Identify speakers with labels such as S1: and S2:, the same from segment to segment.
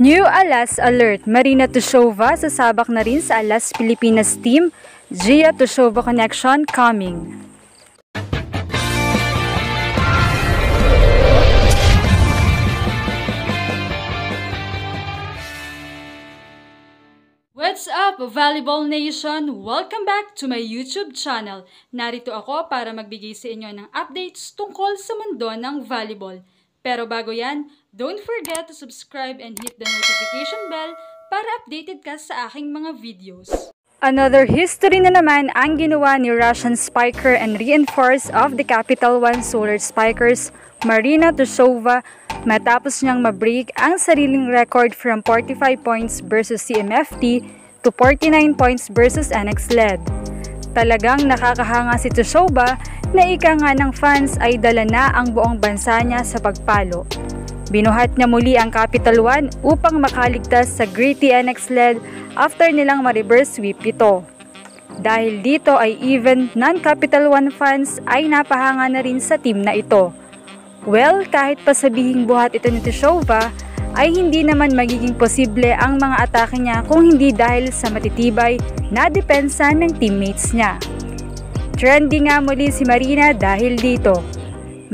S1: New Alas Alert, Marina Tushova sasabak na rin sa Alas Pilipinas team, Gia Tushova connection coming. What's up, Volleyball Nation? Welcome back to my YouTube channel. Narito ako para magbigay sa inyo ng updates tungkol sa mundo ng volleyball. Pero bago yan, don't forget to subscribe and hit the notification bell para updated ka sa aking mga videos. Another history na naman ang ginawa ni Russian spiker and reinforce of the Capital One Solar Spikers, Marina Tushova, matapos niyang ma-break ang sariling record from 45 points versus CMFT to 49 points versus NX LED. Talagang nakakahanga si Tushova na ika nga ng fans ay dala na ang buong bansa niya sa pagpalo. Binuhat niya muli ang Capital One upang makaligtas sa gritty NX LED after nilang ma-reverse sweep ito. Dahil dito ay even non-Capital One fans ay napahanga na rin sa team na ito. Well, kahit pa sabihing buhat ito ni Tushova, ay hindi naman magiging posible ang mga atake niya kung hindi dahil sa matitibay na depensa ng teammates niya. Trendy nga muli si Marina dahil dito.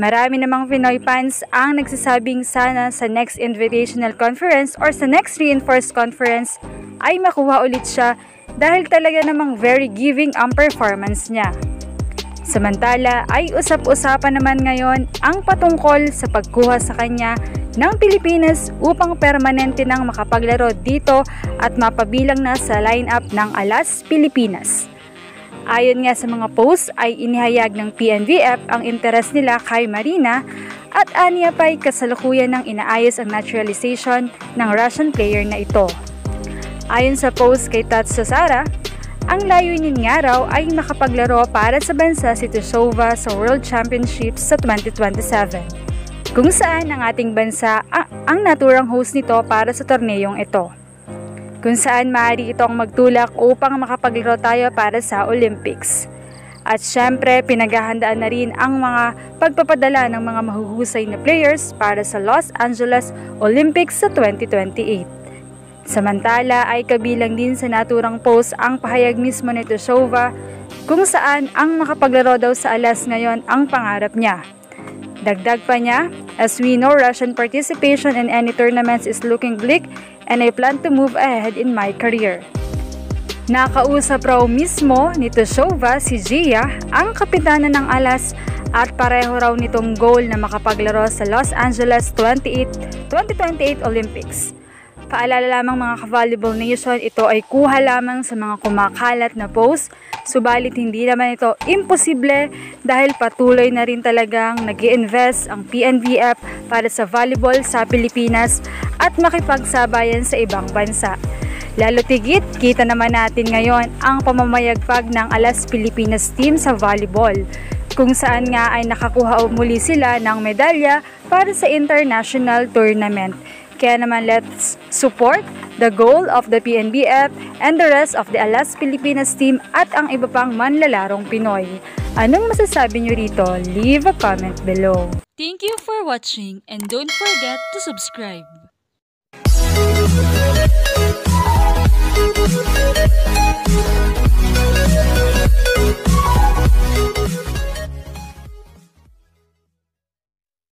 S1: Marami namang Pinoy fans ang nagsasabing sana sa next Invitational Conference or sa next Reinforced Conference ay makuha ulit siya dahil talaga namang very giving ang performance niya. Samantala ay usap-usapan naman ngayon ang patungkol sa pagkuha sa kanya ng Pilipinas upang permanente nang makapaglaro dito at mapabilang na sa lineup ng Alas Pilipinas. Ayon nga sa mga posts ay inihayag ng PNBF ang interes nila kay Marina at aniya pa'y kasalukuyan ng inaayos ang naturalization ng Russian player na ito. Ayon sa post kay Tatsu Sara, ang layunin nga raw ay makapaglaro para sa bansa si Tushova sa World Championships sa 2027, kung saan ang ating bansa ang naturang host nito para sa torneyong ito. Kung saan maaari itong magtulak upang makapaglaro tayo para sa Olympics. At syempre, pinaghahandaan na rin ang mga pagpapadala ng mga mahuhusay na players para sa Los Angeles Olympics sa 2028. Samantala ay kabilang din sa naturang post ang pahayag mismo ni Tushova kung saan ang makapaglaro daw sa Alas ngayon ang pangarap niya. Dagdag pa niya, as we know, Russian participation in any tournaments is looking bleak and I plan to move ahead in my career. Nakausap raw mismo ni Tushova si Gia, ang kapitana ng Alas, at pareho raw nitong goal na makapaglaro sa Los Angeles 2028 Olympics. Paalala lamang mga ka-Volleyball Nation, ito ay kuha lamang sa mga kumakalat na post, subalit hindi naman ito imposible dahil patuloy na rin talagang nag-i-invest ang PNBF para sa volleyball sa Pilipinas at makipagsabayan sa ibang bansa. Lalo tigit, kita naman natin ngayon ang pamamayagpag ng Alas Pilipinas team sa volleyball, kung saan nga ay nakakuha muli sila ng medalya para sa international tournament. Kaya naman let's support the goal of the PNBF and the rest of the Alas Pilipinas team at ang iba pang manlalarong Pinoy. Anong masasabi nyo rito? Leave a comment below.
S2: Thank you for watching and don't forget to subscribe.